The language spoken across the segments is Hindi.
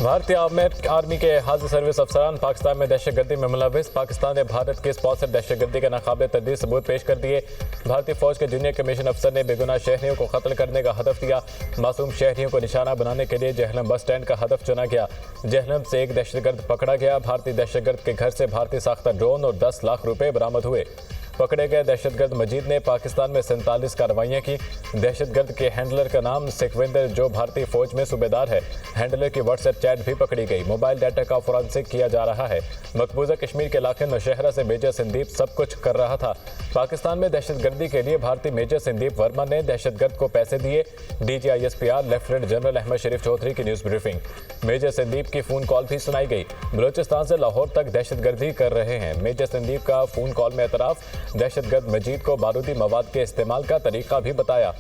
भारतीय आर्मी के हाजिर सर्विस अफसरान पाकिस्तान में दहशतगर्दी में मुलविस। पाकिस्तान ने भारत के स्पॉन्सर दहशतगर्दी के नाकाबिल तर्दीद सबूत पेश कर दिए। भारतीय फौज के जूनियर कमीशन अफसर ने बेगुनाह शहरियों को कत्ल करने का हदफ दिया। मासूम शहरियों को निशाना बनाने के लिए जहलम बस स्टैंड का हदफ चुना गया। जहलम से एक दहशतगर्द पकड़ा गया। भारतीय दहशतगर्द के घर से भारतीय साख्ता ड्रोन और 10 लाख रुपए बरामद हुए। पकड़े गए दहशतगर्द मजीद ने पाकिस्तान में 47 कार्रवाइयाँ की। दहशतगर्द के हैंडलर का नाम सिकविंदर जो भारतीय फौज में सूबेदार है। हैंडलर की व्हाट्सएप चैट भी पकड़ी गई। मोबाइल डाटा का फोरेंसिक किया जा रहा है। मकबूजा कश्मीर के इलाके नौशहरा से मेजर संदीप सब कुछ कर रहा था। पाकिस्तान में दहशतगर्दी के लिए भारतीय मेजर संदीप वर्मा ने दहशतगर्द को पैसे दिए। DGISPR लेफ्टिनेंट जनरल अहमद शरीफ चौधरी की न्यूज़ ब्रीफिंग। मेजर संदीप की फ़ोन कॉल भी सुनाई गई। बलूचिस्तान से लाहौर तक दहशतगर्दी कर रहे हैं। मेजर संदीप का फ़ोन कॉल में एतराफ़। दहशतगर्द मजीद को बारूदी मवाद के इस्तेमाल का तरीका भी बताया।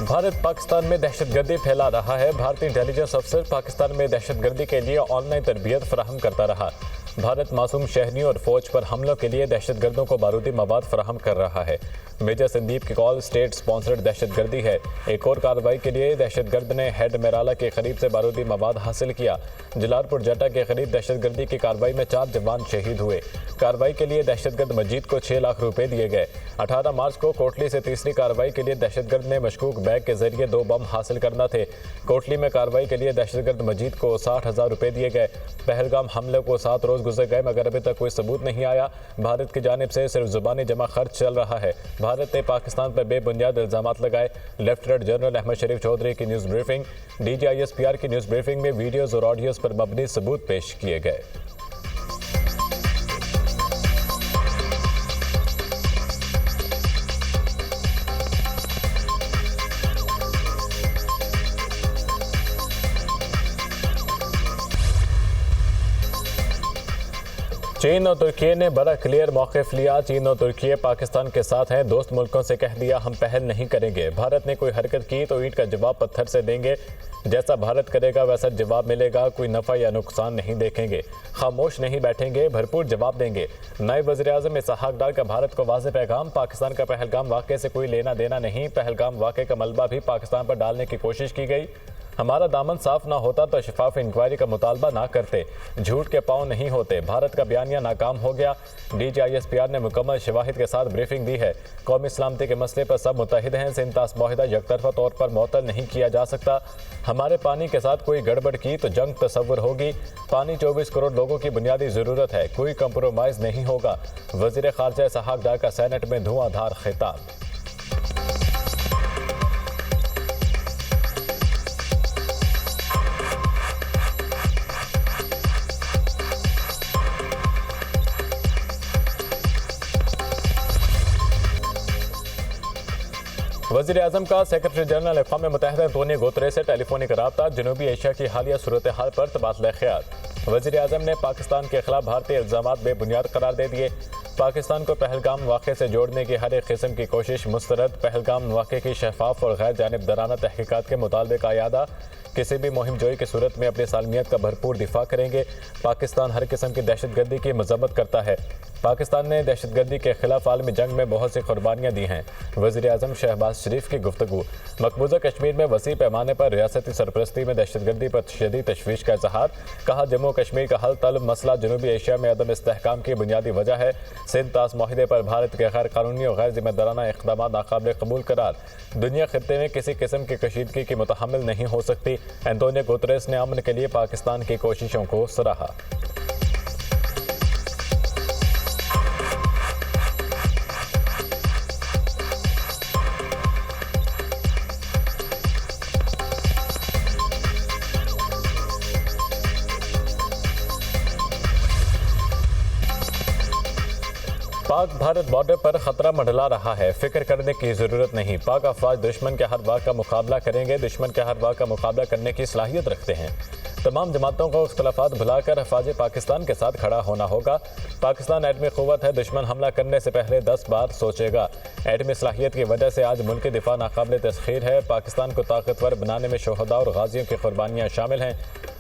भारत पाकिस्तान में दहशतगर्दी फैला रहा है। भारतीय इंटेलिजेंस अफसर पाकिस्तान में दहशतगर्दी के लिए ऑनलाइन तरबियत फराहम करता रहा। भारत मासूम शहरियों और फौज पर हमलों के लिए दहशतगर्दों को बारूदी मवाद फराहम कर रहा है। मेजर संदीप की कॉल स्टेट स्पॉन्सर्ड दहशतगर्दी है। एक और कार्रवाई के लिए दहशतगर्द ने हेड मेराला के करीब से बारूदी मवाद हासिल किया। जलालपुर जटा के करीब दहशतगर्दी की कार्रवाई में 4 जवान शहीद हुए। कार्रवाई के लिए दहशतगर्द मजीद को 6 लाख रुपए दिए गए। 18 मार्च को कोटली से तीसरी कार्रवाई के लिए दहशतगर्द ने मशकूक बैग के जरिए 2 बम हासिल करना थे। कोटली में कार्रवाई के लिए दहशतगर्द मजीद को 60,000 रुपए दिए गए। पहलगाम हमले को 7 रोज गुजर गए मगर अभी तक कोई सबूत नहीं आया। भारत की जानिब से सिर्फ जुबानी जमा खर्च चल रहा है। भारत ने पाकिस्तान पर बेबुनियाद इल्जामात लगाए। लेफ्टिनेंट जनरल अहमद शरीफ चौधरी की न्यूज़ ब्रीफिंग। DGISPR की न्यूज़ ब्रीफिंग में वीडियोज़ और ऑडियोज़ पर मबनी सबूत पेश किए गए। चीन और तुर्की ने बड़ा क्लियर मौक़िफ़ लिया। चीन और तुर्की पाकिस्तान के साथ हैं। दोस्त मुल्कों से कह दिया हम पहल नहीं करेंगे। भारत ने कोई हरकत की तो ईंट का जवाब पत्थर से देंगे। जैसा भारत करेगा वैसा जवाब मिलेगा। कोई नफ़ा या नुकसान नहीं देखेंगे। खामोश नहीं बैठेंगे, भरपूर जवाब देंगे। नायब वज़ीर-ए-आज़म इसहाक़ डार का भारत को वाज़ेह पैगाम। पाकिस्तान का पहलगाम वाक़े से कोई लेना देना नहीं। पहलगाम वाक़े का मलबा भी पाकिस्तान पर डालने की कोशिश की गई। हमारा दामन साफ ना होता तो शफाफ इंक्वायरी का मुतालबा ना करते। झूठ के पाँव नहीं होते। भारत का बयानिया नाकाम हो गया। DGISPR ने मुकम्मल शवाहिद के साथ ब्रीफिंग दी है। कौमी सलामती के मसले पर सब मुत्तहिद हैं। सिंतास मुआहिदा यकतरफा तौर पर मुअत्तल नहीं किया जा सकता। हमारे पानी के साथ कोई गड़बड़ की तो जंग तस्वुर होगी। पानी 24 करोड़ लोगों की बुनियादी ज़रूरत है। कोई कंप्रोमाइज़ नहीं होगा। वज़ीर ख़ारजा इसहाक़ डार का सेनेट में धुआंधार खिताब। वज़ीर-ए-आज़म का सेक्रेटरी जनरल अक़वाम मुत्तहिदा अंतोनियो गुतेरेस से टेलीफोनिक रब्ता। जनूबी एशिया की हालिया सूरत हाल पर तबादला ख्याल। वज़ीर-ए-आज़म ने पाकिस्तान के खिलाफ भारतीय इल्ज़ामात बेबुनियाद करार दे दिए। पाकिस्तान को पहलगाम वाक़े से जोड़ने की हर एक किस्म की कोशिश मुस्तरद। पहलगाम वाक़े की शफाफ और गैर जानिबदाराना तहक़ीक़ात के मुतालबे का यादा। किसी भी मुहिम जोई की सूरत में अपनी सालमियत का भरपूर दिफा करेंगे। पाकिस्तान हर किस्म की दहशतगर्दी की मज़म्मत करता है। पाकिस्तान ने दहशतगर्दी के खिलाफ आलमी जंग में बहुत सी कुर्बानियाँ दी हैं। वज़ीर-ए-आज़म शहबाज शरीफ की गुफ्तगू। मकबूजा कश्मीर में वसी पैमाने पर रियासती सरपरस्ती में दहशतगर्दी पर शदीद तशवीश का इज़हार। कहा जम्मू कश्मीर का हल तलब मसला जनूबी एशिया में अदम इस्तेहकाम की बुनियादी वजह है। सिंतास मुआहिदे पर भारत के गैर कानूनी और गैर जिम्मेदाराना इक़दाम नाकाबिल कबूल करार। दुनिया खित्ते में किसी किस्म की कशीदगी की मुतहम्मिल नहीं हो सकती। अंतोनियो गुतेरेस ने अमन के लिए पाकिस्तान की कोशिशों को सराहा। पाक भारत बॉर्डर पर खतरा मंडला रहा है। फिक्र करने की जरूरत नहीं। पाक अफवाज दुश्मन के हर वार का मुकाबला करेंगे। दुश्मन के हर वार का मुकाबला करने की सलाहियत रखते हैं। तमाम जमातों को इख्तलाफात भुलाकर हिफाज़ पाकिस्तान के साथ खड़ा होना होगा। पाकिस्तान एटमी क़ुव्वत है, दुश्मन हमला करने से पहले 10 बार सोचेगा। एटमी सलाहियत की वजह से आज मुल्क दिफा नाकाबिल तस्खीर है। पाकिस्तान को ताकतवर बनाने में शोहदा और गाजियों की कुर्बानियाँ शामिल हैं।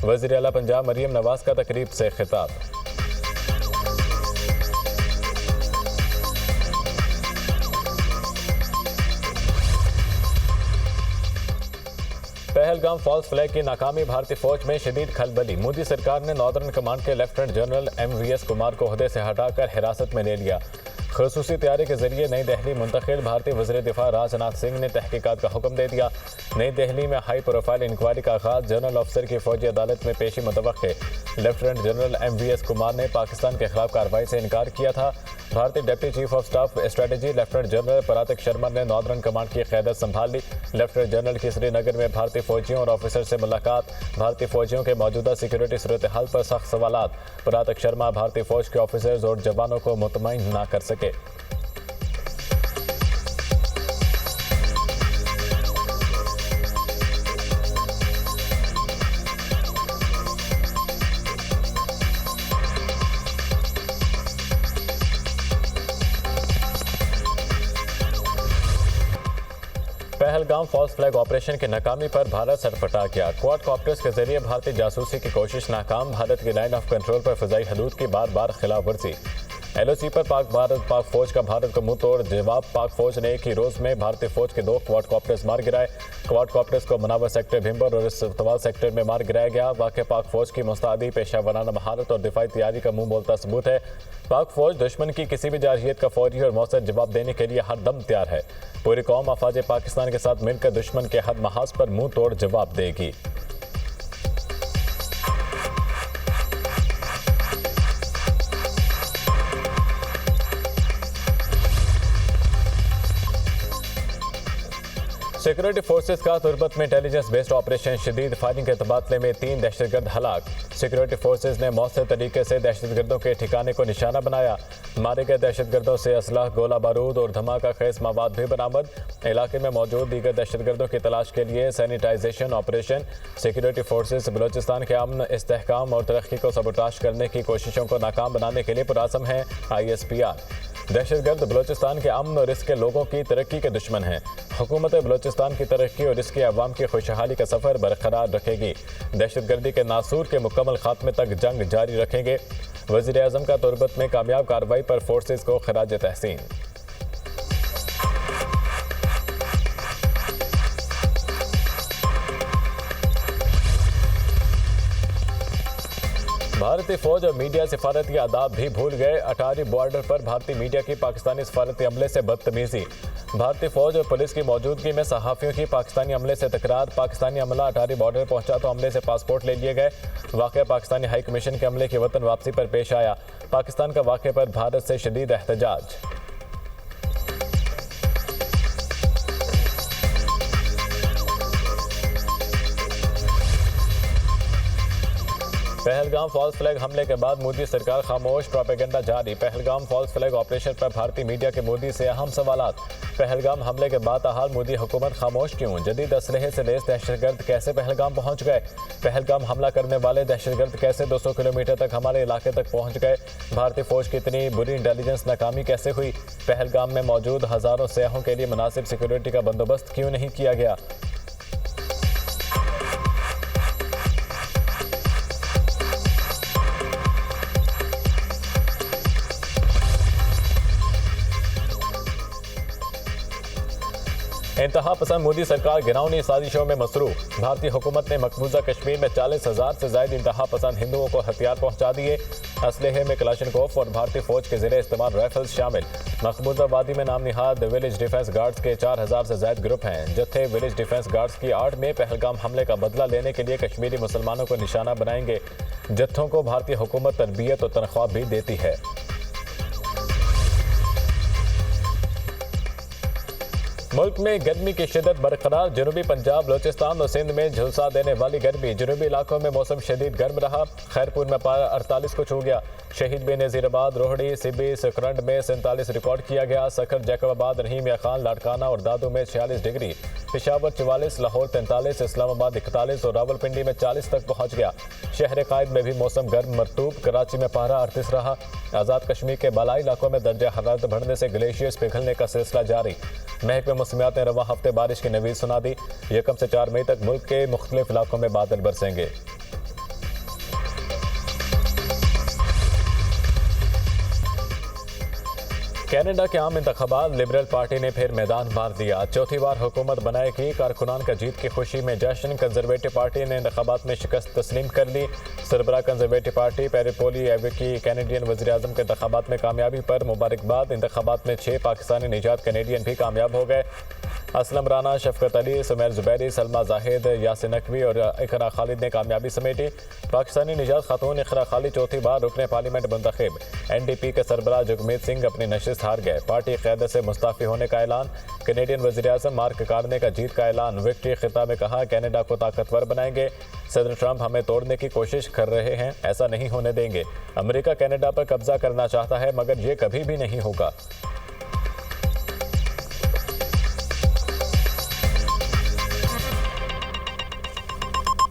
वज़ीर आला पंजाब मरीम नवाज का तकरीब से खिताब। पहलगाम फॉल्स फ्लैग की नाकामी, भारतीय फौज में शदीद खलबली। मोदी सरकार ने नॉर्दर्न कमांड के लेफ्टिनेंट जनरल MVS कुमार को ओहदे से हटाकर हिरासत में ले लिया। खसूसी तैयारी के जरिए नई दिल्ली मुंतकिल भारतीय वज़ीर दिफा राजनाथ सिंह ने तहकीकात का हुक्म दे दिया। नई दिल्ली में हाई प्रोफाइल इंक्वायरी का आगाज, जनरल अफसर की फौजी अदालत में पेशी मुतवक्के। लेफ्टिनेंट जनरल MVS कुमार ने पाकिस्तान के खिलाफ कार्रवाई से इनकार किया था। भारतीय deputy chief of staff strategy lieutenant general Pratik Sharma ने नॉर्दर्न कमांड की क़यादत संभाल ली। लेफ्टिनेंट जनरल की श्रीनगर में भारतीय फौजियों और ऑफिसर से मुलाकात। भारतीय फौजियों के मौजूदा सिक्योरिटी सूरत हाल पर सख्त सवालात। परातिक शर्मा भारतीय फौज के ऑफिसर्स और जवानों को मुतमईन ना कर सके। पहलगाम फॉल्स फ्लैग ऑपरेशन की नाकामी पर भारत सरफटा गया। क्वाड कॉप्टर्स के जरिए भारतीय जासूसी की कोशिश नाकाम। भारत की लाइन ऑफ कंट्रोल पर फ़िज़ाई हदूद की बार बार खिलाफ वर्जी। LOC पर पाक फौज का भारत को मुंह तोड़ जवाब। पाक फौज ने एक ही रोज़ में भारतीय फौज के 2 क्वाड कॉप्टर्स मार गिराए। क्वाड कॉप्टर्स को मुनावर सेक्टर भिम्बर और इस्तेमाल सेक्टर में मार गिराया गया। वाक़ पाक फौज की मुस्तैदी, पेशा वराना महारत और दिफाई तैयारी का मुंह बोलता सबूत है। पाक फौज दुश्मन की किसी भी जारहियत का फौरी और मौसर जवाब देने के लिए हर दम तैयार है। पूरी कौम अफवाज पाकिस्तान के साथ मिलकर दुश्मन के हद महाज पर मुंह तोड़ जवाब देगी। सिक्योरिटी फोर्सेस का तुर्बत में इंटेलिजेंस बेस्ड ऑपरेशन, शदीद फायरिंग के तबादले में 3 दहशतगर्द हलाक। सिक्योरिटी फोर्सेस ने मौसर तरीके से दहशतगर्दों के ठिकाने को निशाना बनाया। मारे गए दहशतगर्दों से असलाह, गोला बारूद और धमाका खेज मवाद भी बरामद। इलाके में मौजूद दीगर दहशतगर्दों की तलाश के लिए sanitization operation. Security forces Balochistan के अमन, इस्तेहकाम और तरक्की को सबोटाश करने की कोशिशों को नाकाम बनाने के लिए पुरअज़म हैं। ISPR दहशतगर्द बलोचिस्तान के अमन और इसके लोगों की तरक्की के दुश्मन हैं। हुकूमत बलोचिस्तान की तरक्की और इसके अवाम की खुशहाली का सफ़र बरकरार रखेगी। दहशतगर्दी के नासूर के मुकम्मल खात्मे तक जंग जारी रखेंगे। वज़ीर आज़म का तुर्बत में कामयाब कार्रवाई पर फोर्सेस को खराज तहसीन। भारतीय फौज और मीडिया सिफारती आदाब भी भूल गए। अटारी बॉर्डर पर भारतीय मीडिया की पाकिस्तानी सिफारती अमले से बदतमीजी। भारतीय फौज और पुलिस की मौजूदगी में सहाफ़ियों की पाकिस्तानी अमले से तकरार। पाकिस्तानी अमला अटारी बॉर्डर पहुंचा तो अमले से पासपोर्ट ले लिए गए। वाक़या पाकिस्तानी हाई कमीशन के अमले की वतन वापसी पर पेश आया। पाकिस्तान का वाक़े पर भारत से शदीद एहतजाज। पहलगाम फॉल्स फ्लैग हमले के बाद मोदी सरकार खामोश, प्रोपेगेंडा जारी। पहलगाम फॉल्स फ्लैग ऑपरेशन पर भारतीय मीडिया के मोदी से अहम सवालात। पहलगाम हमले के बाद हाल मोदी हुकूमत खामोश क्यों? जदीद असलहे से लैस दहशतगर्द कैसे पहलगाम पहुंच गए? पहलगाम हमला करने वाले दहशतगर्द कैसे 200 किलोमीटर तक हमारे इलाके तक पहुंच गए? भारतीय फौज की इतनी बुरी इंटेलिजेंस नाकामी कैसे हुई? पहलगाम में मौजूद हज़ारों सयाहों के लिए मुनासिब सिक्योरिटी का बंदोबस्त क्यों नहीं किया गया? इंतहा पसंद मोदी सरकार गिरावनी साजिशों में मसरूफ। भारतीय हुकूमत ने मकबूजा कश्मीर में 40,000 से ज्यादा इंतहा पसंद हिंदुओं को हथियार पहुंचा दिए। असलहे में कलाशनकोफ और भारतीय फौज के ज़ेरे इस्तेमाल राइफल्स शामिल। मकबूजा वादी में नाम निहाद विलेज डिफेंस गार्ड्स के 4,000 से ज्यादा ग्रुप हैं। जत्थे विलेज डिफेंस गार्ड्स की आड़ में पहलगाम हमले का बदला लेने के लिए कश्मीरी मुसलमानों को निशाना बनाएंगे। जत्थों को भारतीय हुकूमत तरबियत और तनख्वाह भी देती है। मुल्क में गर्मी की शिद्दत बरकरार। जनूबी पंजाब, बलोचिस्तान और सिंध में झुलसा देने वाली गर्मी। जनूबी इलाकों में मौसम शदीद गर्म रहा। खैरपुर में पारा 48 को छू गया। शहीद बेनज़ीराबाद, रोहड़ी, सिबी, सकरंड में 47 रिकॉर्ड किया गया। सखर, जैकबाबाद, रहीम या खान, लाड़काना और दादू में 46 डिग्री। पेशावर 44, लाहौर 43, इस्लामाबाद 41 और रावलपिंडी में 40 तक पहुंच गया। शहर कायद में भी मौसम गर्म मरतूब। कराची में पारा 38 रहा। आज़ाद कश्मीर के बालाई इलाकों में दर्जा हरारत बढ़ने से ग्लेशियर्स पिघलने का सिलसिला जारी। महकमे मौसमियात ने रवा हफ्ते बारिश की नवीद सुना दी। 1 से 4 मई तक मुल्क के मुख्तलिफ इलाकों में बादल बरसेंगे। कनाडा के आम इंतखाबात, लिबरल पार्टी ने फिर मैदान मार दिया। चौथी बार हुकूमत बनाएगी। कारकुनान का जीत की खुशी में जश्न। कंजरवेटिव पार्टी ने इंतखाबात में शिकस्त तस्लीम कर ली। सरबराह कंजरवेटिव पार्टी पेरिपोली एविकी कैनेडियन वज़ीर आज़म के इंतखाबात में कामयाबी पर मुबारकबाद। इंतखाबात में 6 पाकिस्तानी निजात कैनेडियन भी कामयाब हो गए। असलम राना, शफकत अली, सुमैर जुबैरी, सलमा जाहिद, यासिन नकवी और इकरा खालिद ने कामयाबी समेटी। पाकिस्तानी निजात खातून इकरा खालिद चौथी बार रुकने पार्लियामेंट मुंतखब। NDP के सरबराह जगमीत सिंह अपनी नशिस्त हार गए। पार्टी क़यादत से मुस्ताफ़ी होने का ऐलान। कैनेडियन वज़ीर आज़म मार्क कार्ने का जीत का ऐलान। विक्ट्री खिताब में कहा, कनाडा को ताकतवर बनाएंगे। सदर ट्रंप हमें तोड़ने की कोशिश कर रहे हैं, ऐसा नहीं होने देंगे। अमेरिका कनाडा पर कब्जा करना चाहता है मगर ये कभी भी नहीं होगा।